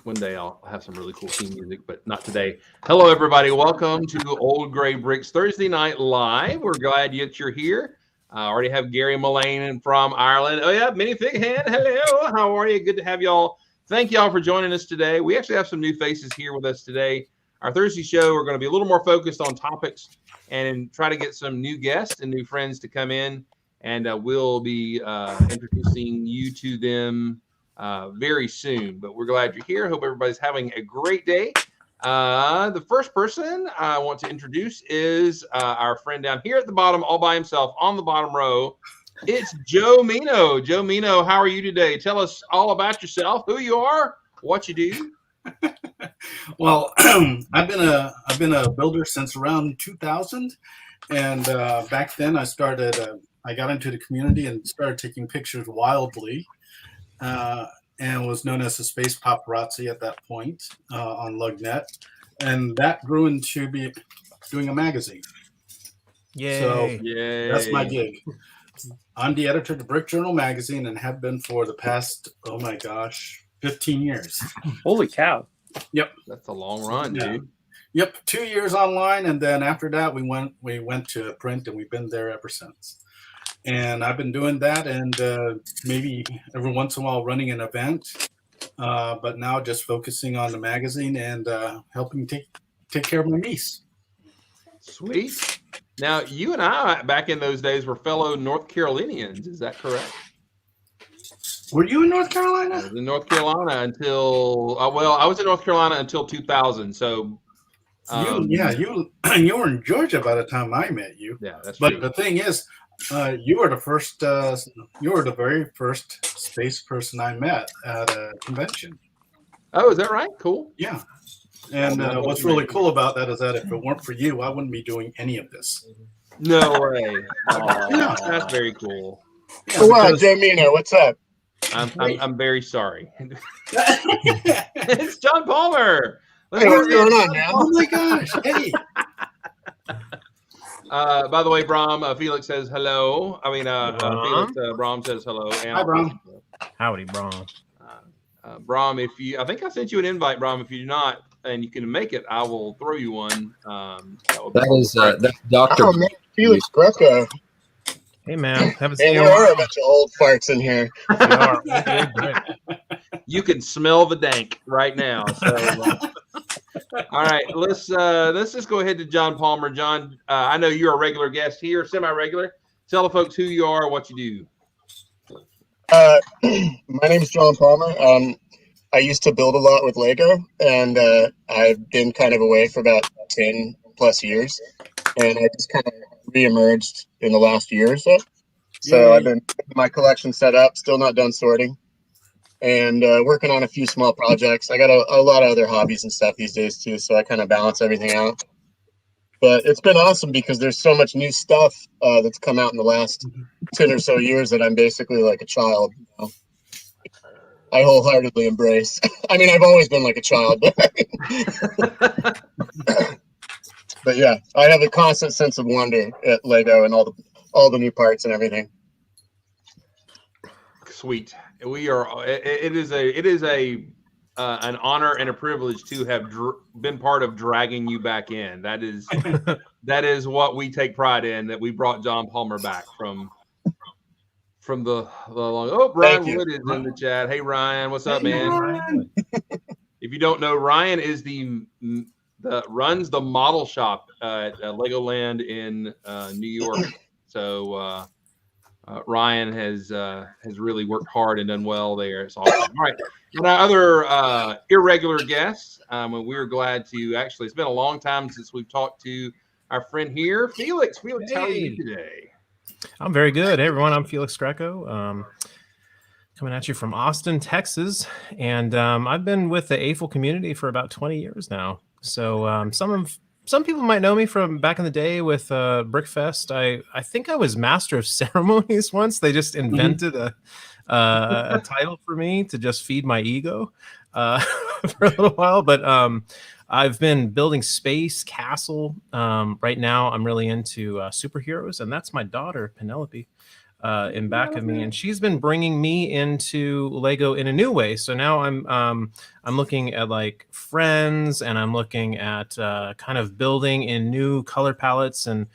One day I'll have some really cool theme music, but not today. Hello, everybody. Welcome to Old Gray Bricks Thursday Night Live. We're glad you're here. I already have Gary Mullane from Ireland. Oh, yeah, Minnie Fighand. Hello. How are you? Good to have y'all. Thank y'all for joining us today. We actually have some new faces here with us today. Our Thursday show, we're going to be a little more focused on topics and try to get some new guests and new friends to come in. And we'll be introducing you to them very soon. But we're glad you're here. Hope everybody's having a great day. The first person I want to introduce is our friend down here at the bottom, all by himself on the bottom row. It's Joe Mino. Joe Mino, how are you today? Tell us all about yourself, who you are, what you do. Well, I've been a builder since around 2000, and back then I got into the community and started taking pictures wildly, and was known as the Space Paparazzi at that point on LugNet, and that grew into doing a magazine. Yay! So Yay. That's my gig. I'm the editor of the Brick Journal magazine and have been for the past 15 years. Holy cow! Yep, that's a long run, dude. Yep, 2 years online, and then after that we went to print, and we've been there ever since. And I've been doing that, and maybe every once in a while running an event, but now just focusing on the magazine and helping take care of my niece. Sweet. Now, you and I back in those days were fellow North Carolinians. Is that correct? Were you in North Carolina? I was in North Carolina until I was in North Carolina until 2000. So you were in Georgia by the time I met you. Yeah, that's but true. The thing is, you were the first. You were the very first space person I met at a convention. Oh, is that right? Cool. Yeah. And what's really cool about that is that if it weren't for you, I wouldn't be doing any of this. No way. Oh, that's very cool. Yeah, wow, Joe Mino, what's up? I'm very sorry. It's John Palmer. Hey, what's going on, man? Oh my gosh! Hey. By the way, Bram, Felix says hello. I mean, Felix, Bram says hello. And hi, Bram. Howdy, Bram. Bram, I think I sent you an invite, Bram. If you do not, and you can make it, I will throw you one. That's Dr. Oh, man, Felix Greco. Hey, man. And there are a bunch of old farts in here. You can smell the dank right now. So, all right, let's just go ahead to John Palmer. John, I know you're a regular guest here, semi-regular. Tell the folks who you are, what you do. My name is John Palmer. I used to build a lot with Lego, and I've been kind of away for about 10 plus years, and I just kind of re-emerged in the last year or so. So I've been my collection set up, still not done sorting, and working on a few small projects. I got a lot of other hobbies and stuff these days too, so I kind of balance everything out. But it's been awesome because there's so much new stuff that's come out in the last 10 or so years that I'm basically like a child. You know? I wholeheartedly embrace. I mean, I've always been like a child, but yeah, I have a constant sense of wonder at Lego and all the new parts and everything. Sweet. We are. It is an honor and a privilege to have been part of dragging you back in. That is what we take pride in. That we brought John Palmer back from the long. Oh, Ryan Wood is in the chat. Hey, Ryan, what's up, man? Ryan. If you don't know, Ryan is runs the model shop at Legoland in New York. So Ryan has really worked hard and done well there. It's awesome. All right, and our other irregular guests. We're glad to actually. It's been a long time since we've talked to our friend here, Felix. Felix, how are you today? I'm very good. Hey, everyone. I'm Felix Greco. Coming at you from Austin, Texas, and I've been with the AFL community for about 20 years now. So some people might know me from back in the day with Brickfest. I think I was master of ceremonies once. They just invented a title for me to just feed my ego for a little while. But I've been building space castle. Right now, I'm really into superheroes, and that's my daughter Penelope. in back of me, and she's been bringing me into Lego in a new way. So now I'm looking at like Friends, and I'm looking at kind of building in new color palettes and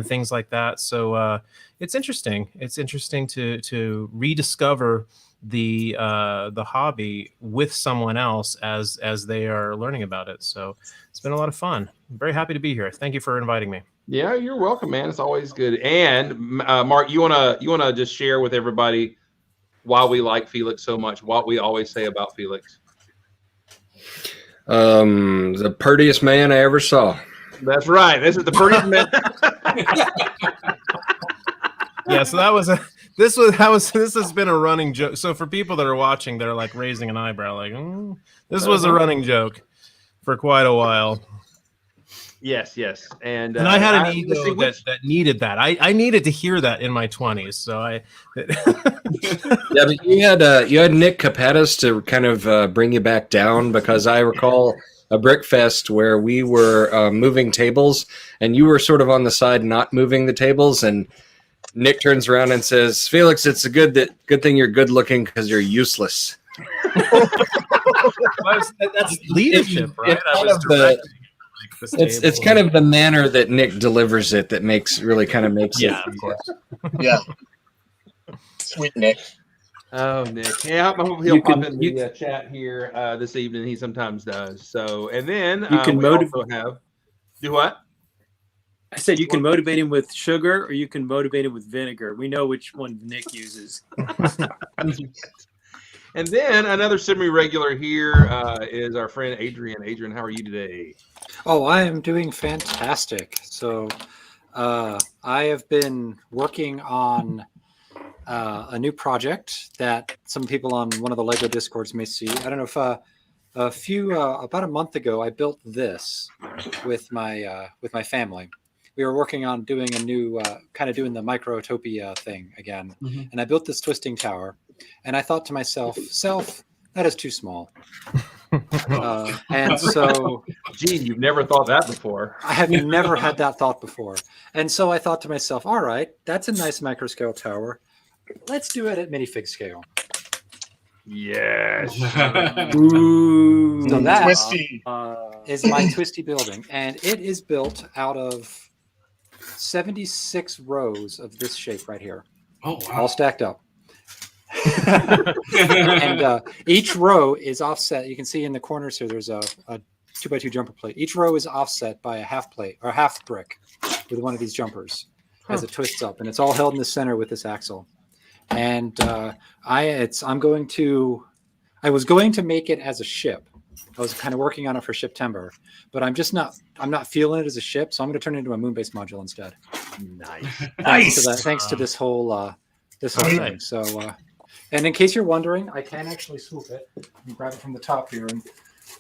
things like that. So it's interesting. It's interesting to rediscover the hobby with someone else as they are learning about it. So it's been a lot of fun. I'm very happy to be here. Thank you for inviting me. Yeah, you're welcome, man. It's always good. And Mark, you wanna just share with everybody why we like Felix so much, what we always say about Felix. The prettiest man I ever saw. That's right. This is the prettiest man. Yeah, so this has been a running joke. So for people that are watching, they're like raising an eyebrow, like, this was a running joke for quite a while. Yes. And I had an ego that needed that. I needed to hear that in my 20s. So Yeah, but you had Nick Capetas to kind of bring you back down, because I recall a brick fest where we were moving tables, and you were sort of on the side not moving the tables, and Nick turns around and says, "Felix, it's a good thing you're good looking, because you're useless." That's leadership, right? It's kind of the manner that Nick delivers it that really makes it. Of course. Yeah. Sweet Nick. Oh, Nick. Yeah, I hope he'll pop in the chat here this evening. He sometimes does. So, and then you can do what? I said you can motivate him with sugar, or you can motivate him with vinegar. We know which one Nick uses. And then another semi-regular here is our friend Adrian. Adrian, how are you today? Oh, I am doing fantastic. So I have been working on a new project that some people on one of the Lego Discords may see. I don't know if about a month ago, I built this with my family. We were working on doing a new doing the Microtopia thing again. Mm-hmm. And I built this twisting tower, and I thought to myself, that is too small. And so, Gene, you've never thought that before. I have never had that thought before. And so I thought to myself, all right, that's a nice micro scale tower. Let's do it at minifig scale. Yes. Ooh. So that Twisty. Is my twisty building, and it is built out of 76 rows of this shape right here. Oh, wow. All stacked up. And each row is offset. You can see in the corners here, there's a 2x2 jumper plate. Each row is offset by a half plate or half brick with one of these jumpers as it twists up, and it's all held in the center with this axle. And I was going to make it as a ship. I was kind of working on it for Shiptember, but I'm not feeling it as a ship, so I'm going to turn it into a Moonbase module instead. Nice. Thanks to this whole thing. So, and in case you're wondering, I can actually swoop it and grab it from the top here, and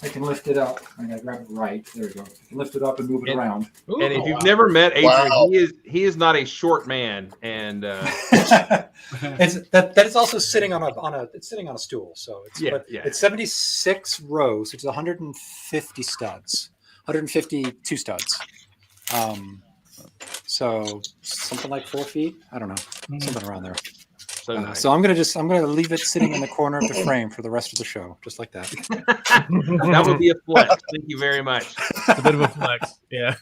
I can lift it up. I got to grab it right. There we go. I can lift it up and move it around. And if you've never met Adrian, he is not a short man, and that is also sitting on a stool. So it's 76 rows, which is 150 studs, 152 studs. So something like 4 feet. I don't know, something around there. So, nice. So I'm gonna leave it sitting in the corner of the frame for the rest of the show, just like that. That would be a flex. Thank you very much. It's a bit of a flex, yeah.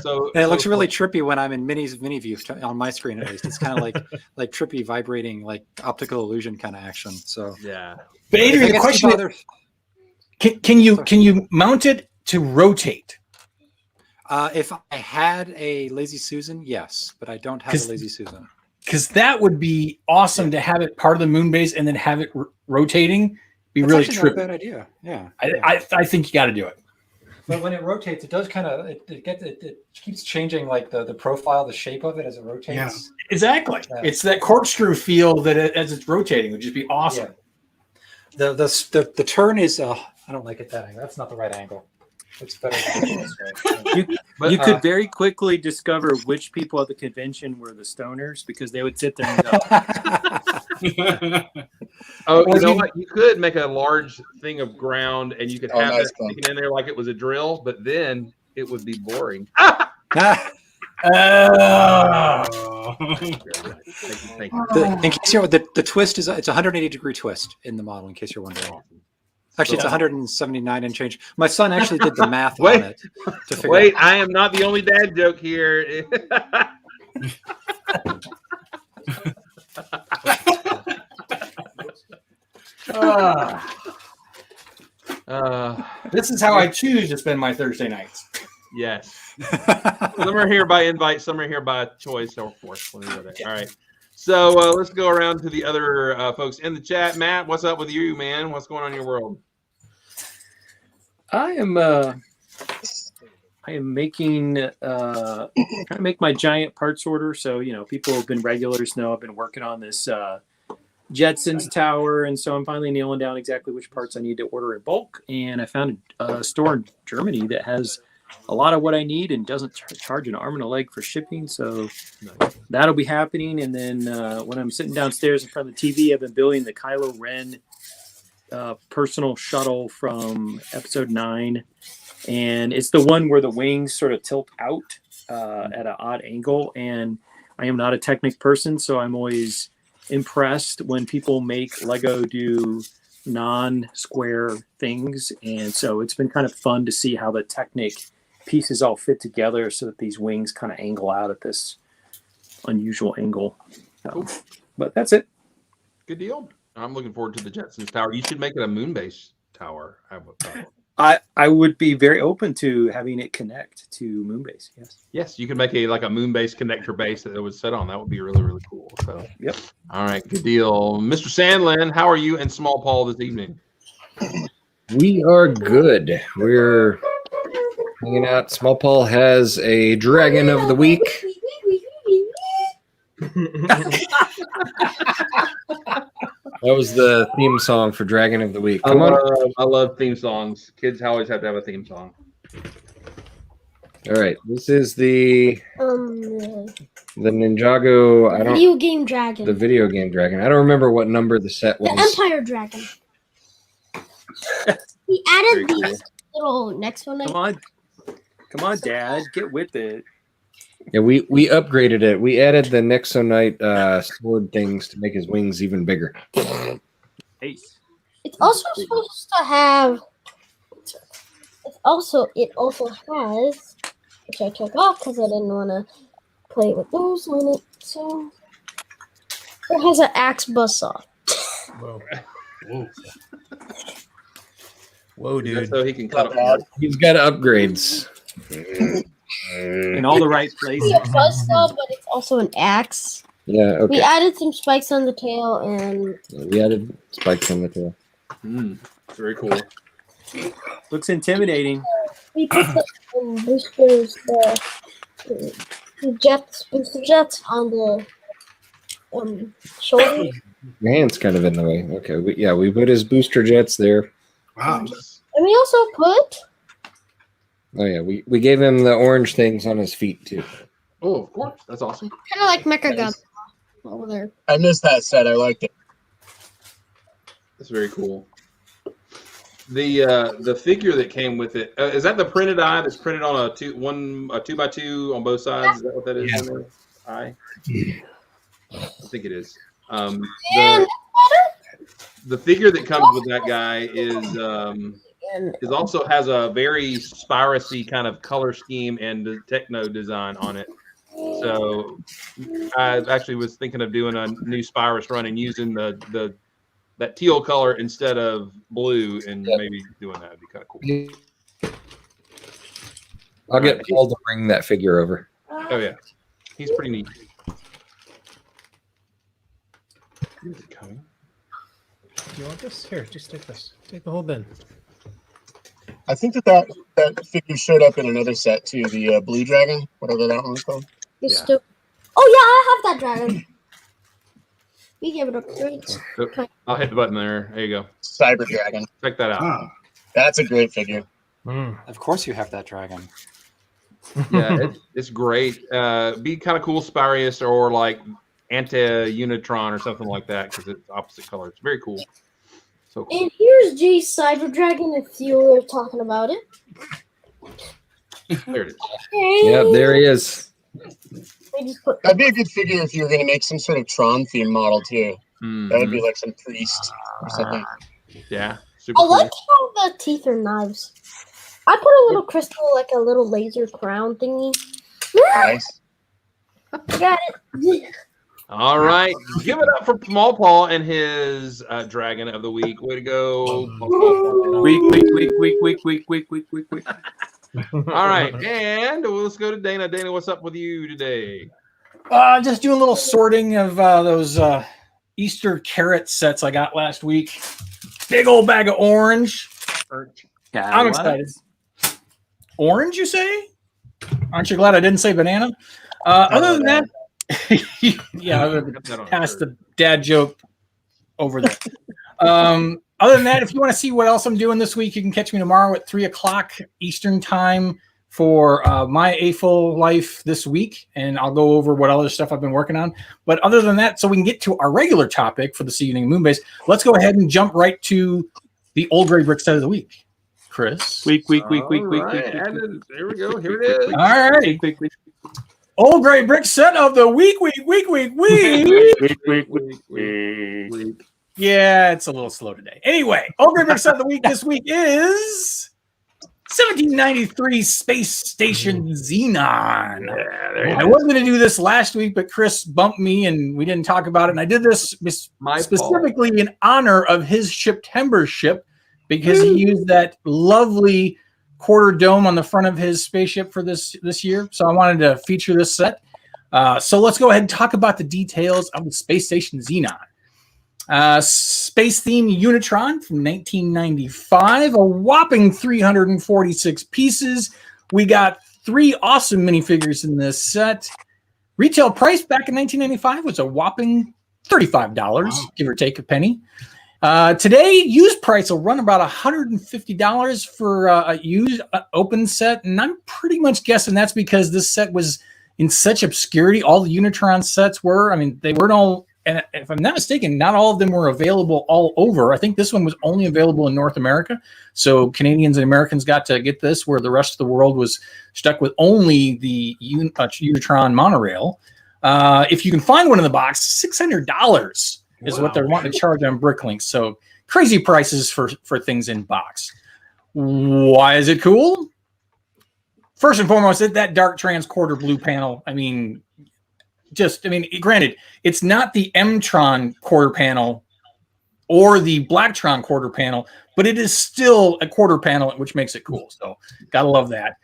So and it looks really trippy when I'm in mini view on my screen, at least. It's kind of like trippy, vibrating, like optical illusion kind of action. So yeah. But Adrian, the question is, can you mount it to rotate? If I had a Lazy Susan, yes, but I don't have a Lazy Susan. Because that would be awesome to have it part of the Moonbase and then have it rotating. That's really trippy. Not a bad idea. Yeah. I think you got to do it. But when it rotates, it does kind of it keeps changing like the profile, the shape of it as it rotates. Yeah, exactly. Yeah. It's that corkscrew feel that as it's rotating would just be awesome. Yeah. The turn is I don't like it that angle. That's not the right angle. It's better. You could very quickly discover which people at the convention were the stoners, because they would sit there and go. Oh, you know what? You could make a large thing of ground, and you could have it sticking in there like it was a drill, but then it would be boring. Thank you. In case you're the twist is it's a 180-degree twist in the model. In case you're wondering, actually it's 179 and change. My son actually did the math Wait. on it to figure. Wait, I am not the only dad joke here. This is how I choose to spend my Thursday nights. Yes. Some are here by invite, some are here by choice or force. All right. So let's go around to the other folks in the chat. Matt, what's up with you, man? What's going on in your world? I am making trying to make my giant parts order. So, people who have been regulars know I've been working on this Jetsons tower, and so I'm finally nailing down exactly which parts I need to order in bulk. And I found a store in Germany that has a lot of what I need and doesn't charge an arm and a leg for shipping. So that'll be happening. And then when I'm sitting downstairs in front of the TV, I've been building the Kylo Ren personal shuttle from episode 9. And it's the one where the wings sort of tilt out at an odd angle. And I am not a Technic person, so I'm always impressed when people make Lego do non-square things. And so it's been kind of fun to see how the Technic pieces all fit together so that these wings kind of angle out at this unusual angle. But that's it. Good deal. I'm looking forward to the Jetsons tower. You should make it a Moonbase tower. I would be very open to having it connect to Moonbase. Yes. Yes, you can make a Moonbase connector base that it would sit on. That would be really, really cool. So yep. All right, good deal. Mr. Sandlin, how are you and Small Paul this evening? We are good. We're hanging out. Small Paul has a Dragon of the Week. That was the theme song for Dragon of the Week. Come on. I love theme songs. Kids always have to have a theme song. All right. This is the Ninjago. Video game dragon. The video game dragon. I don't remember what number the set was. The Empire Dragon. We added these little next one. Come on, Dad, get with it. Yeah, we upgraded it. We added the Nexonite sword things to make his wings even bigger. Ace. It's also supposed to have. It also has, which I took off because I didn't want to play with those on it. So it has an axe buzzsaw. Whoa. Whoa, dude. So he can cut up. He's got upgrades. In all the right places. It's a buzzsaw, but it's also an axe. Yeah, okay. We added some spikes on the tail, and We added spikes on the tail. Very cool. Looks intimidating. we put the boosters, the booster jets on the shoulder. Your hand's kind of in the way. Okay, we put his booster jets there. Wow. And we also put. Oh yeah, we gave him the orange things on his feet too. Oh, of course. That's awesome. Kind of like Mecha Gun over there. I missed that set. I liked it. That's very cool. The figure that came with it, is that the printed eye that's printed on a 2x2 on both sides? Is that what that is? Yeah. Eye? I think it is. And The figure that comes with that guy is also has a very Spirus-y kind of color scheme and techno design on it. So I actually was thinking of doing a new Spirus run and using that teal color instead of blue, and maybe doing that would be kind of cool. I'll get Paul to bring that figure over. Oh yeah, he's pretty neat. Is it coming? You want this? Here, just take this. Take the whole bin. I think that figure showed up in another set too. The Blue Dragon, whatever that one's called. Yeah. Oh yeah, I have that dragon. We gave it upgrades. I'll hit the button there. There you go. Cyberdragon. Check that out. Ah, That's a great figure. Of course, you have that dragon. Yeah, it's great. Be kind of cool Spirius or like Anti-Unitron or something like that because it's opposite color. It's very cool. So cool. And here's Jay's Cyberdragon if you were talking about it. There it is. Yeah, there he is. They just put. That'd be a good figure if you were going to make some sort of Tron theme model too. That would be like some priest or something. Yeah. Super I like cool. how the teeth are knives. I put a little crystal, like a little laser crown thingy. Nice. I got it. All right. Give it up for Small Paw and his dragon of the week. Way to go. Week. All right. And let's go to Dana. Dana, what's up with you today? Just doing a little sorting of those Easter carrot sets I got last week. Big old bag of orange. I'm excited. Orange, you say? Aren't you glad I didn't say banana? Other than that, yeah, I'm gonna pass the dad joke over there. Other than that, if you want to see what else I'm doing this week, you can catch me tomorrow at 3:00 Eastern time for my AFO life this week, and I'll go over what other stuff I've been working on. But other than that, so we can get to our regular topic for this evening, Moonbase, let's go ahead and jump right to the Old Gray Brick set of the week. Chris? Week. There we go. Here it is. All right. Old Gray Brick set of the week. Yeah, it's a little slow today. Anyway, Old Gray Brick set of the week this week is 1793 Space Station Xenon. Yeah, I wasn't going to do this last week, but Chris bumped me and we didn't talk about it. And I did this specifically in honor of his September ship because he used that lovely quarter dome on the front of his spaceship for this year. So I wanted to feature this set. So let's go ahead and talk about the details of the Space Station Xenon. Space theme Unitron from 1995, a whopping 346 pieces. We got 3 awesome minifigures in this set. Retail price back in 1995 was a whopping $35, give or take a penny. Today, used price will run about $150 for a used open set, and I'm pretty much guessing that's because this set was in such obscurity. All the Unitron sets were. I mean, they weren't all, and if I'm not mistaken, not all of them were available all over. I think this one was only available in North America, so Canadians and Americans got to get this, where the rest of the world was stuck with only the Unitron monorail. If you can find one in the box, $600 is what they're wanting to charge on Bricklink. So crazy prices for things in box. Why is it cool? First and foremost, that dark transcorder blue panel. Granted, it's not the M-Tron quarter panel or the Blacktron quarter panel, but it is still a quarter panel, which makes it cool. So gotta love that.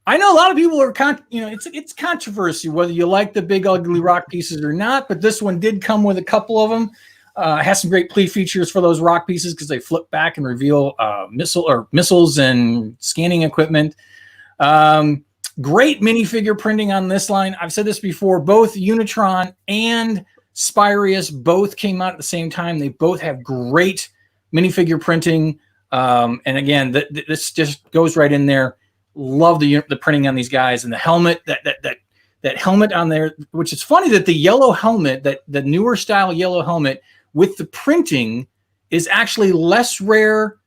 I know a lot of people are, it's controversy whether you like the big ugly rock pieces or not, but this one did come with a couple of them. It has some great play features for those rock pieces because they flip back and reveal missiles and scanning equipment. Great minifigure printing on this line. I've said this before, both Unitron and Spirius both came out at the same time. They both have great minifigure printing. And again, this just goes right in there. Love the printing on these guys, and the helmet, that helmet on there, which is funny that the yellow helmet, that the newer style yellow helmet with the printing is actually less rare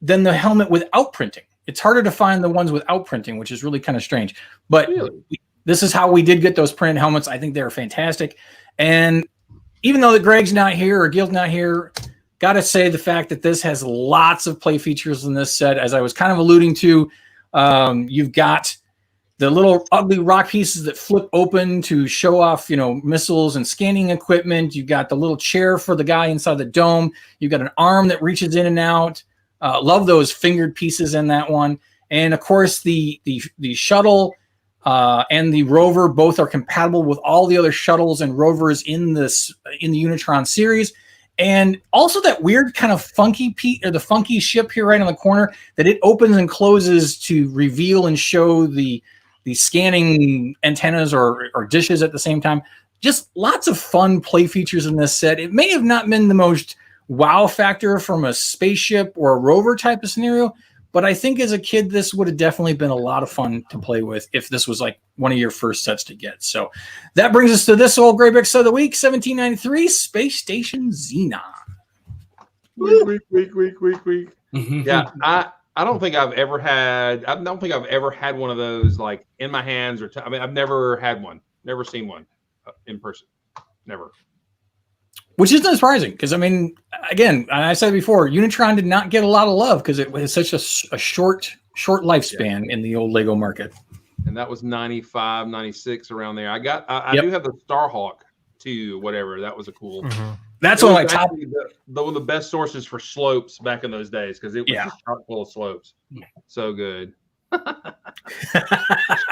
than the helmet without printing. It's harder to find the ones without printing, which is really kind of strange. But this is how we did get those printed helmets. I think they're fantastic. And even though Greg's not here or Gil's not here, got to say the fact that this has lots of play features in this set, as I was kind of alluding to. You've got the little ugly rock pieces that flip open to show off, missiles and scanning equipment. You've got the little chair for the guy inside the dome. You've got an arm that reaches in and out. Love those fingered pieces in that one. And of course, the shuttle and the rover both are compatible with all the other shuttles and rovers in the Unitron series. And also that weird kind of funky the funky ship here right on the corner that it opens and closes to reveal and show the scanning antennas or dishes at the same time. Just lots of fun play features in this set. It may have not been the most wow factor from a spaceship or a rover type of scenario, but I think as a kid, this would have definitely been a lot of fun to play with if this was like one of your first sets to get. So that brings us to this Old Gray Brick set of the week, 1793 Space Station Xenon. Week. Yeah, I don't think I've ever had. I don't think I've ever had one of those like in my hands or. I mean, I've never had one. Never seen one in person. Never. Which isn't surprising because, I mean, again, I said before, Unitron did not get a lot of love because it was such a short lifespan in the old Lego market. And that was 95, 96 around there. I Yep. do have the Starhawk too, whatever. That was a cool. That's It one of was my top. actually one of the best sources for slopes back in those days because it was just chock full of slopes. So good.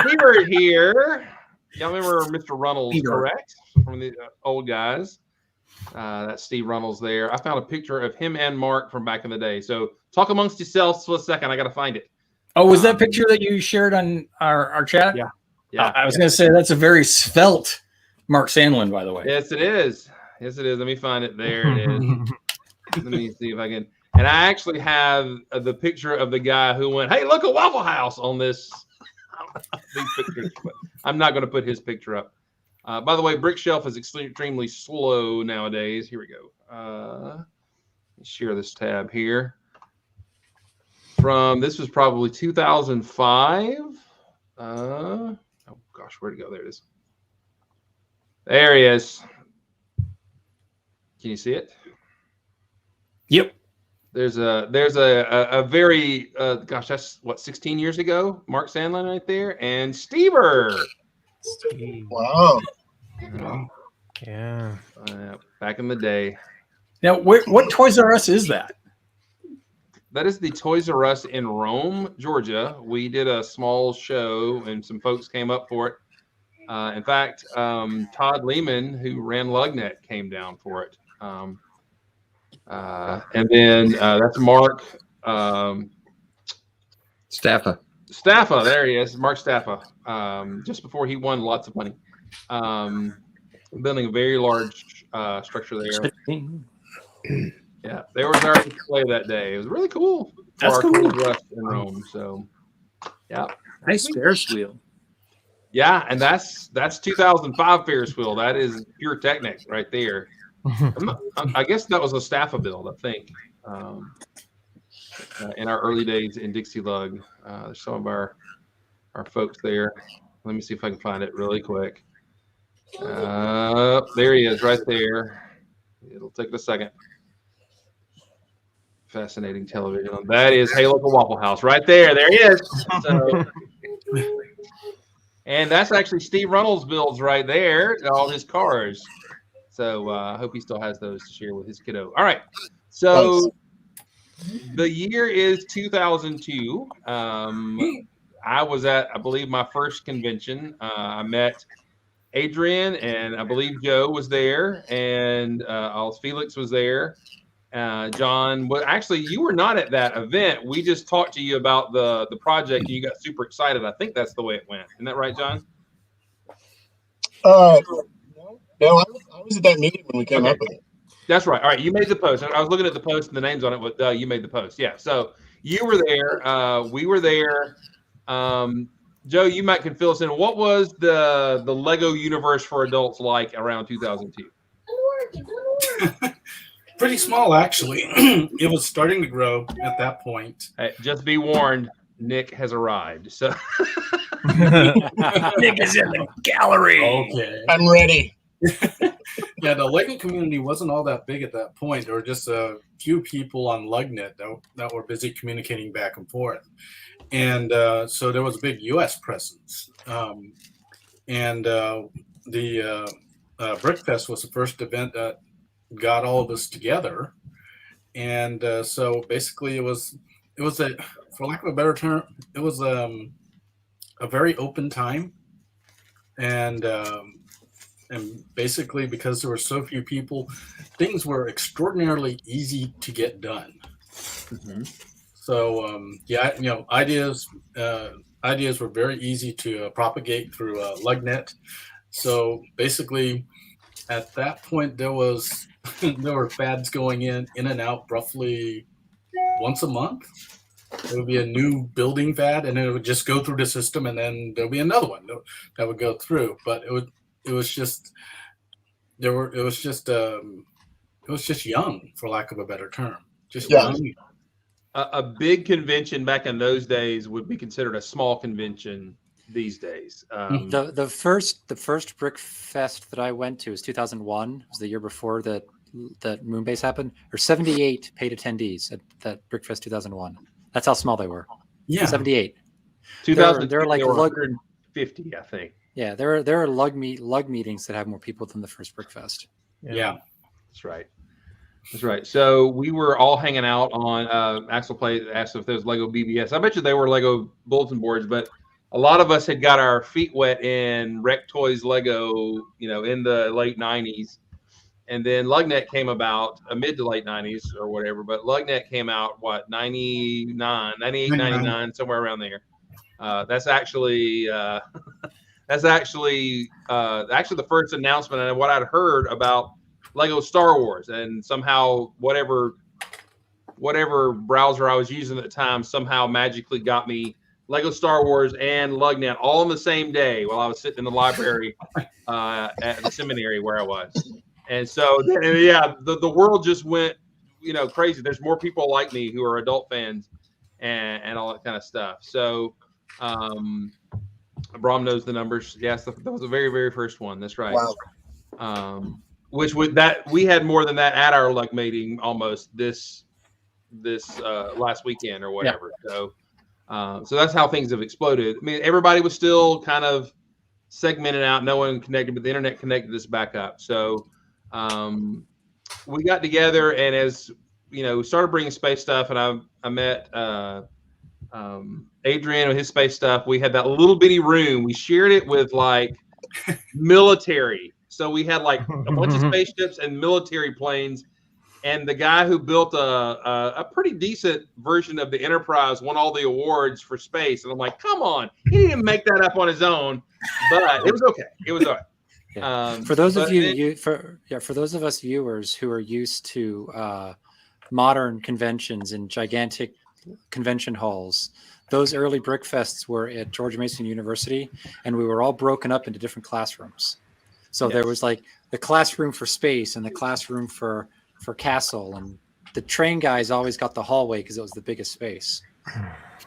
Peter here. Y'all remember Mr. Runnels, Peter. correct? From the old guys. That's Steve Runnels there. I found a picture of him and Mark from back in the day. So talk amongst yourselves for a second. I got to find it. Oh, was that picture that you shared on our chat? Yeah. Yeah. I was going to say that's a very svelte Mark Sandlin, by the way. Yes, it is. Yes, it is. Let me find it. There it is. Let me see if I can. And I actually have the picture of the guy who went, "Hey, look, a Waffle House" on this. These pictures, but I'm not going to put his picture up. By the way, Brick Shelf is extremely slow nowadays. Here we go. Let's share this tab here. This was probably 2005. Oh gosh, where'd it go? There it is. There he is. Can you see it? Yep. There's a very gosh, that's what, 16 years ago. Mark Sandlin right there, and Stever. Wow. Yeah. Back in the day. Now, what Toys R Us is that? That is the Toys R Us in Rome, Georgia. We did a small show, and some folks came up for it. In fact, Todd Lehman, who ran Lugnet, came down for it. And then that's Mark Staffa. Staffa. There he is, Mark Staffa. Just before he won lots of money, building a very large structure there. Yeah, there was our display that day. It was really cool. That's cool. Toys R Us in Rome. So, yeah, Nice Ferris wheel. yeah, and that's 2005 Ferris wheel. That is pure Technic right there. I guess that was a Staffa build, I think. In our early days in Dixie Lug, there's some of our folks there. Let me see if I can find it really quick. There he is, right there. It'll take a second. Fascinating television. That is Hey Local Waffle House, right there. There he is. So, and that's actually Steve Runnels' builds right there. All his cars. So I hope he still has those to share with his kiddo. All right. So the year is 2002. I was at, I believe, my first convention. I met Adrian, and I believe Joe was there, and Felix was there. John, well, actually, you were not at that event. We just talked to you about the project, and you got super excited. I think that's the way it went. Isn't that right, John? No, I was at that meeting when we came up with it. That's right. All right, you made the post. I was looking at the post and the names on it, but you made the post. Yeah. So you were there. We were there. Joe, you might can fill us in. What was the Lego universe for adults like around 2002? Pretty small, actually. It was starting to grow at that point. Hey, just be warned, Nick has arrived. So Nick is in the gallery. Okay. I'm ready. Yeah, the Lego community wasn't all that big at that point. There were just a few people on Lugnet that were busy communicating back and forth. And so there was a big U.S. presence. And the Brickfest was the first event that got all of us together. And so basically it was a, for lack of a better term, it was a very open time. And basically because there were so few people, things were extraordinarily easy to get done. Mm-hmm. So yeah, you know, ideas were very easy to propagate through Lugnet. So basically, at that point, there were fads going in and out roughly once a month. There would be a new building fad, and it would just go through the system, and then there'll be another one that would go through. But it was just young, for lack of a better term. Just young. a big convention back in those days would be considered a small convention these days. The first Brick Fest that I went to was 2001. It was the year before that Moonbase happened. Or 78 paid attendees at that Brick Fest 2001. That's how small they were. Yeah. 78. 2000, they're like there were lug, 150, I think. Yeah, there are lug meetings that have more people than the first Brick Fest. Yeah. That's right. That's right. So we were all hanging out on Axel asked if there was Lego BBS. I bet you they were Lego bulletin boards, but a lot of us had got our feet wet in Rec Toys Lego, in the late 90s. And then LugNet came about mid to late 90s or whatever. But LugNet came out, 98, 99, somewhere around there. That's actually the first announcement and what I'd heard about Lego Star Wars, and somehow whatever browser I was using at the time somehow magically got me Lego Star Wars and LugNet all on the same day while I was sitting in the library at the seminary where I was. And so, the world just went, crazy. There's more people like me who are adult fans and all that kind of stuff. So, Brom knows the numbers. Yes, that was the very, very first one. That's right. Wow. Which we had more than that at our Lug meeting almost this last weekend or whatever. Yeah. So that's how things have exploded. I mean, everybody was still kind of segmented out. No one connected, but the internet connected us back up. So we got together, and as we started bringing space stuff, and I met Adrian with his space stuff. We had that little bitty room. We shared it with like military. So we had like a bunch of spaceships and military planes. And the guy who built a pretty decent version of the Enterprise won all the awards for space. And I'm like, come on, he didn't make that up on his own, but it was okay. It was all right. Yeah. For those of for those of us viewers who are used to modern conventions in gigantic convention halls, those early Brick Fests were at George Mason University, and we were all broken up into different classrooms. So there was like the classroom for space and the classroom for castle, and the train guys always got the hallway because it was the biggest space.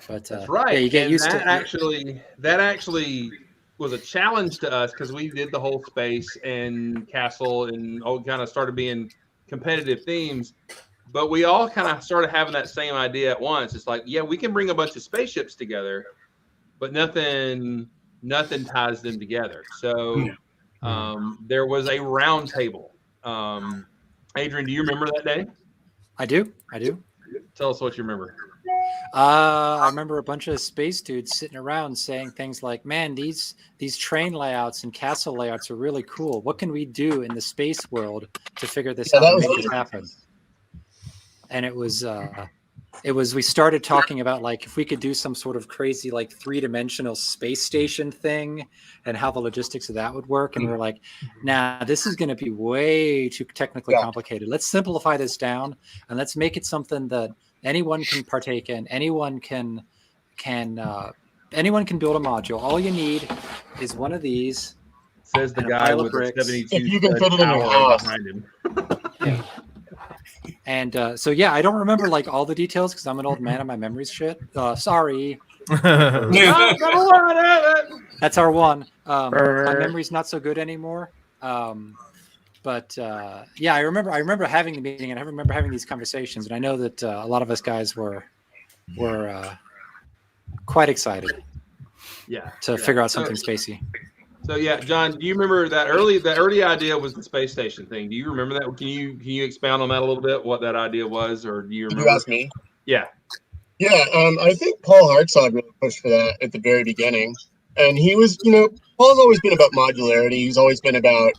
But that's right. Yeah, you get used to that. Actually was a challenge to us because we did the whole space and castle and all kind of started being competitive themes. But we all kind of started having that same idea at once. It's like, yeah, we can bring a bunch of spaceships together, but nothing ties them together. So there was a round table. Adrian, do you remember that day? I do. Tell us what you remember. I remember a bunch of space dudes sitting around saying things like, man, these train layouts and castle layouts are really cool. What can we do in the space world to figure this out and make this happen? And it was we started talking about like if we could do some sort of crazy like 3-dimensional space station thing and how the logistics of that would work. And we were like, nah, this is going to be way too technically complicated. Let's simplify this down and let's make it something that anyone can partake in. Anyone can build a module. All you need is one of these. Says the guy with the 72 if you can fit it in your house behind him. Yeah. And so I don't remember like all the details because I'm an old man and my memory's shit. Sorry. That's our one. My memory's not so good anymore. But I remember having the meeting and I remember having these conversations, and I know that a lot of us guys were quite excited. To figure out something spacey. So John, do you remember that early idea was the space station thing? Do you remember that? Can you expound on that a little bit? What that idea was, or do you remember? Did you ask me? Yeah. Yeah. I think Paul Hartzog really pushed for that at the very beginning, and he was, Paul's always been about modularity. He's always been about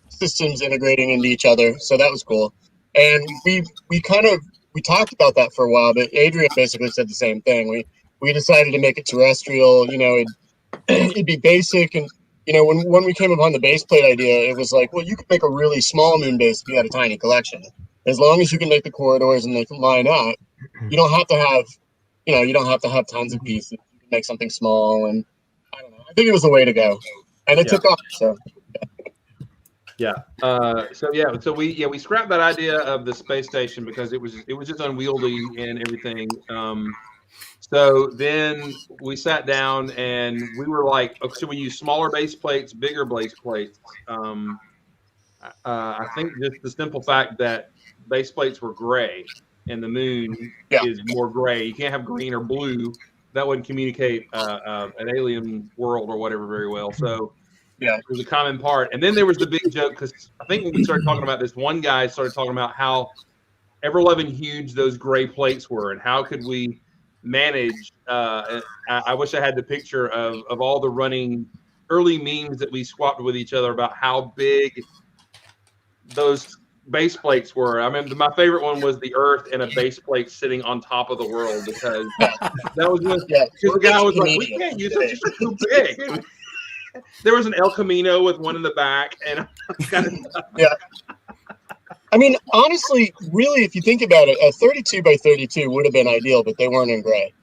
systems integrating into each other, so that was cool. And we talked about that for a while, but Adrian basically said the same thing. We decided to make it terrestrial. It'd be basic, and when we came upon the base plate idea, it was like, well, you could make a really small moon base if you had a tiny collection. As long as you can make the corridors and they can line up, you don't have to have tons of pieces. You can make something small, and I don't know. I think it was the way to go, and it took off. So Yeah. So we scrapped that idea of the space station because it was just unwieldy and everything. So then we sat down and we were like, okay, so we use smaller base plates, bigger base plates. I think just the simple fact that base plates were gray and the moon is more gray. You can't have green or blue. That wouldn't communicate an alien world or whatever very well. So it was a common part. And then there was the big joke because I think when we started talking about this, one guy started talking about how ever-loving huge those gray plates were and how could we manage. I wish I had the picture of all the running early memes that we swapped with each other about how big those base plates were. I mean, my favorite one was the Earth and a base plate sitting on top of the world because that was when the guy was like, "We can't use it; it's just too big." And there was an El Camino with one in the back, and kind of I mean, honestly, really, if you think about it, a 32 by 32 would have been ideal, but they weren't in gray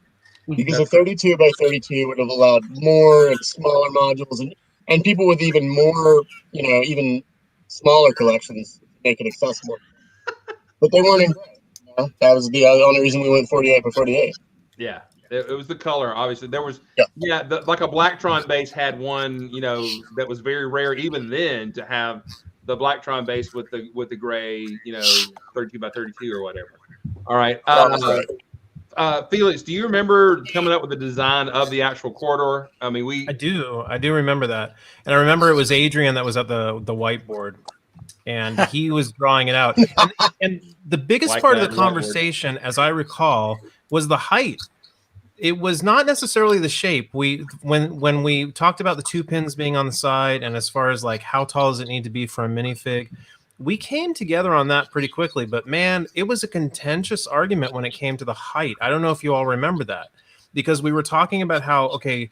because a 32 by 32 would have allowed more and smaller modules and people with even more, even smaller collections make it accessible. But they weren't in gray. That was the only reason we went 48 by 48. Yeah. It was the color, obviously. There was, like a Blacktron base had one, that was very rare even then to have the Blacktron base with the gray, 32 by 32 or whatever. All right. Felix, do you remember coming up with the design of the actual corridor? I mean, I do remember that, and I remember it was Adrian that was at the whiteboard, and he was drawing it out. And the biggest part of the conversation, as I recall, was the height. It was not necessarily the shape. When we talked about the 2 pins being on the side, and as far as like how tall does it need to be for a minifig, we came together on that pretty quickly. But man, it was a contentious argument when it came to the height. I don't know if you all remember that, because we were talking about how, okay,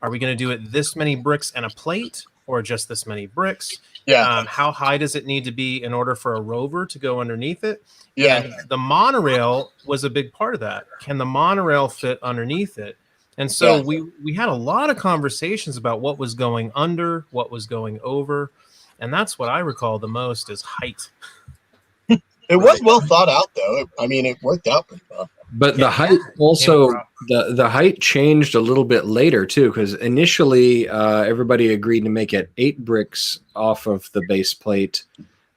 are we going to do it this many bricks and a plate, or just this many bricks? Yeah. How high does it need to be in order for a rover to go underneath it? Yeah. And the monorail was a big part of that. Can the monorail fit underneath it? And so we had a lot of conversations about what was going under, what was going over. And that's what I recall the most is height. It was well thought out, though. I mean, it worked out pretty well. But the height also, the height changed a little bit later, too, because initially everybody agreed to make it 8 bricks off of the base plate.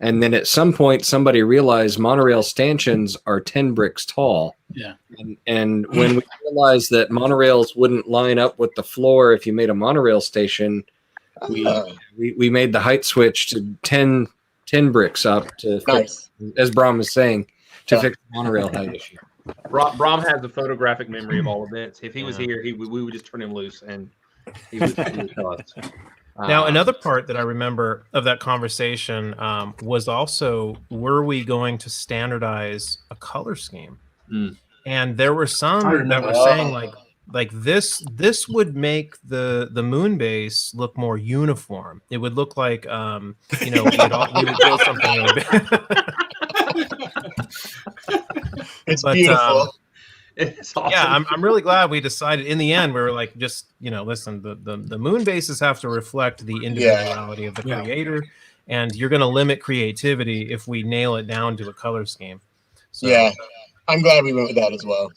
And then at some point, somebody realized monorail stanchions are 10 bricks tall. Yeah. And when we realized that monorails wouldn't line up with the floor if you made a monorail station, we made the height switch to 10 bricks up to fix, as Bram was saying, to fix the monorail height issue. Bram has the photographic memory of all events. If he was here, we would just turn him loose and he would tell us. Now, another part that I remember of that conversation was also, were we going to standardize a color scheme? And there were some that were saying like this would make the Moonbase look more uniform. It would look like we would build something really big. It's beautiful. It's awesome. Yeah, I'm really glad we decided in the end. We were like, just listen, the moon bases have to reflect the individuality of the creator, and you're going to limit creativity if we nail it down to a color scheme. So, yeah, I'm glad we went with that as well.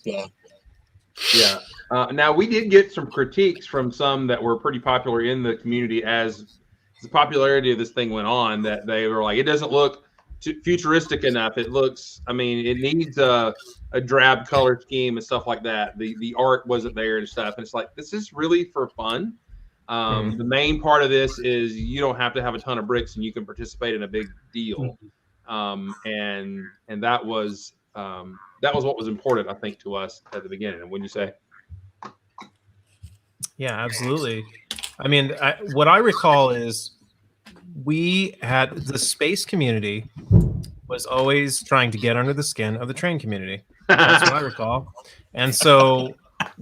Yeah. Now we did get some critiques from some that were pretty popular in the community as the popularity of this thing went on. That they were like, it doesn't look futuristic enough. It looks, I mean, it needs a drab color scheme and stuff like that. The art wasn't there and stuff. And it's like, this is really for fun. The main part of this is you don't have to have a ton of bricks and you can participate in a big deal. And that was what was important, I think, to us at the beginning. And wouldn't you say? Yeah, absolutely. I mean, what I recall is we had the space community was always trying to get under the skin of the train community. That's what I recall. And so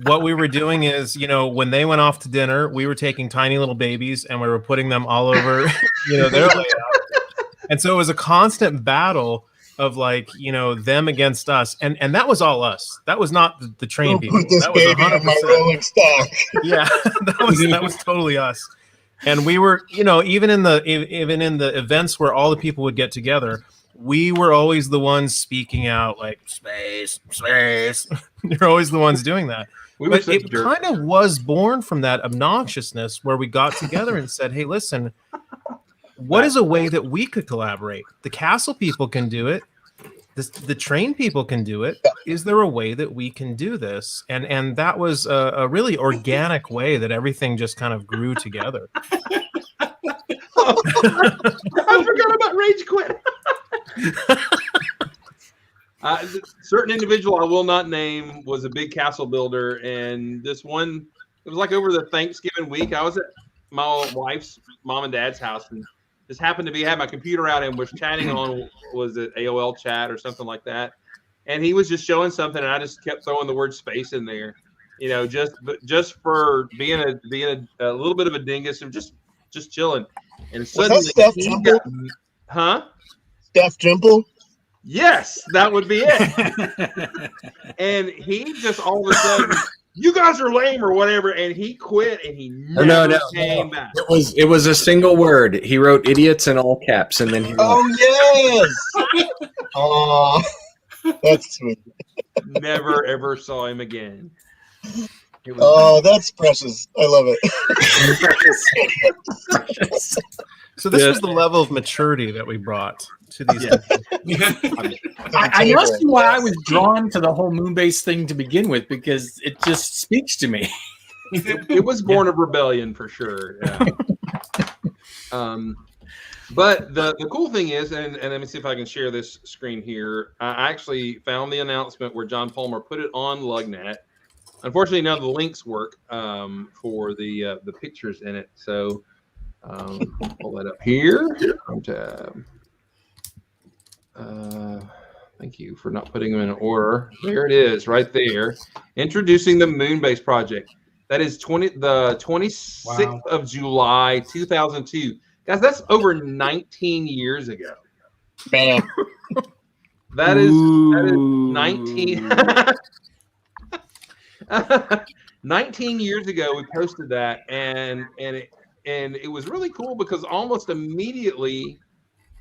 what we were doing is, when they went off to dinner, we were taking tiny little babies and we were putting them all over, their layout. And so it was a constant battle of them against us. And that was all us. That was not the train people. Put this That was baby on my rolling stock. Yeah, that was totally us. And we were, even in the events where all the people would get together, we were always the ones speaking out like space. You're always the ones doing that. But it kind of was born from that obnoxiousness where we got together and said, hey, listen, what is a way that we could collaborate? The castle people can do it. The train people can do it. Is there a way that we can do this? And that was a really organic way that everything just kind of grew together. I forgot about Rage Quit. Certain individual I will not name was a big castle builder, and this one, it was like over the Thanksgiving week. I was at my wife's mom and dad's house, and just happened to be had my computer out and was chatting on, was it AOL chat or something like that, and he was just showing something, and I just kept throwing the word space in there, just for being a little bit of a dingus and just chilling. And suddenly, Steph Jimple? Yes, that would be it. And he just all of a sudden, you guys are lame or whatever, and he quit and he never came back. It was a single word. He wrote idiots in all caps, and then he yes. Oh, that's sweet. Never ever saw him again. That's precious. I love it. So this was the level of maturity that we brought to these. I now see why I was drawn to the whole Moonbase thing to begin with, because it just speaks to me. It was born of rebellion for sure. Yeah. But the cool thing is, and let me see if I can share this screen here. I actually found the announcement where John Palmer put it on Lugnet. Unfortunately, none of the links work for the pictures in it. So pull that up here. Thank you for not putting them in order. There it is, right there. Introducing the Moonbase project. That is the 26th of July, 2002. Guys, that's over 19 years ago. Bam. That is 19. 19 years ago, we posted that, and it was really cool because almost immediately,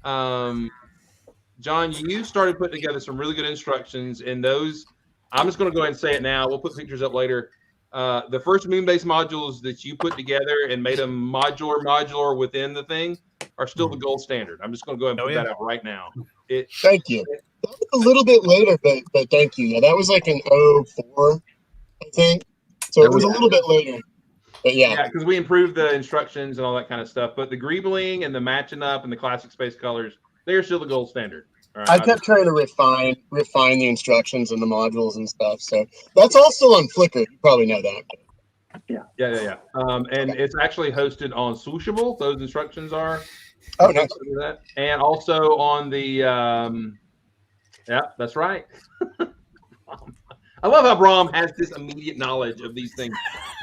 John, you started putting together some really good instructions, and those, I'm just going to go ahead and say it now. We'll put pictures up later. The first Moonbase modules that you put together and made them modular within the thing are still the gold standard. I'm just going to go ahead and put that out right now. Thank you. That was a little bit later, but thank you. Yeah, that was like in 04, I think. So it was a little bit later. But yeah, because we improved the instructions and all that kind of stuff. But the greebling and the matching up and the classic space colors, they're still the gold standard. Right, I kept trying to refine the instructions and the modules and stuff. So that's all still on Flickr. You probably know that. Yeah. And it's actually hosted on Swooshable. Those instructions are. Oh, nice. And also on the. That's right. I love how Brom has this immediate knowledge of these things.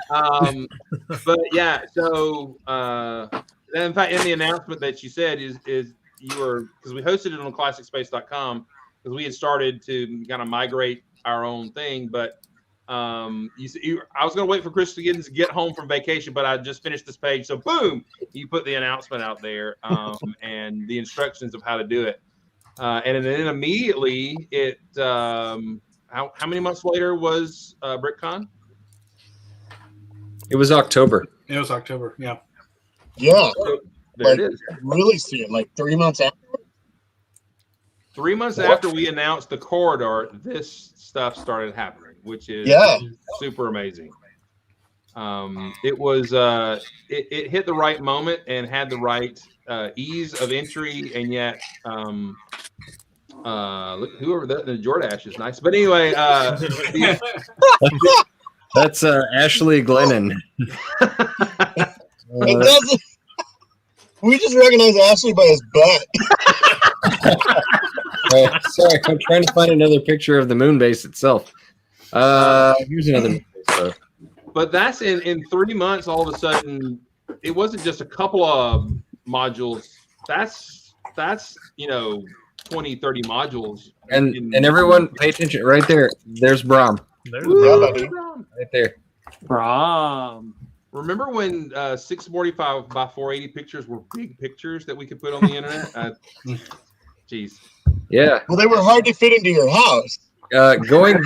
But yeah, so in fact, in the announcement that you said is you were, because we hosted it on classicspace.com because we had started to kind of migrate our own thing, but I was going to wait for Chris to get home from vacation, but I just finished this page, so boom, you put the announcement out there and the instructions of how to do it, and then immediately it. How many months later was BrickCon? It was October. It was October. Yeah. Yeah. So there it is. Really soon, like 3 months after. 3 months after we announced the corridor, this stuff started happening, which is super amazing. It was it hit the right moment and had the right ease of entry, and yet look, whoever the Jordache is nice. But anyway, that's Ashley Glennon. It doesn't. We just recognize Ashley by his butt. Sorry, I'm trying to find another picture of the Moonbase itself. Here's another Moonbase. But that's in 3 months. All of a sudden, it wasn't just a couple of modules. That's 20, 30 modules. And everyone pay attention right there. There's Brom. There's right there. Brom. Remember when 645 by 480 pictures were big pictures that we could put on the internet? Geez. Yeah. Well, they were hard to fit into your house. Going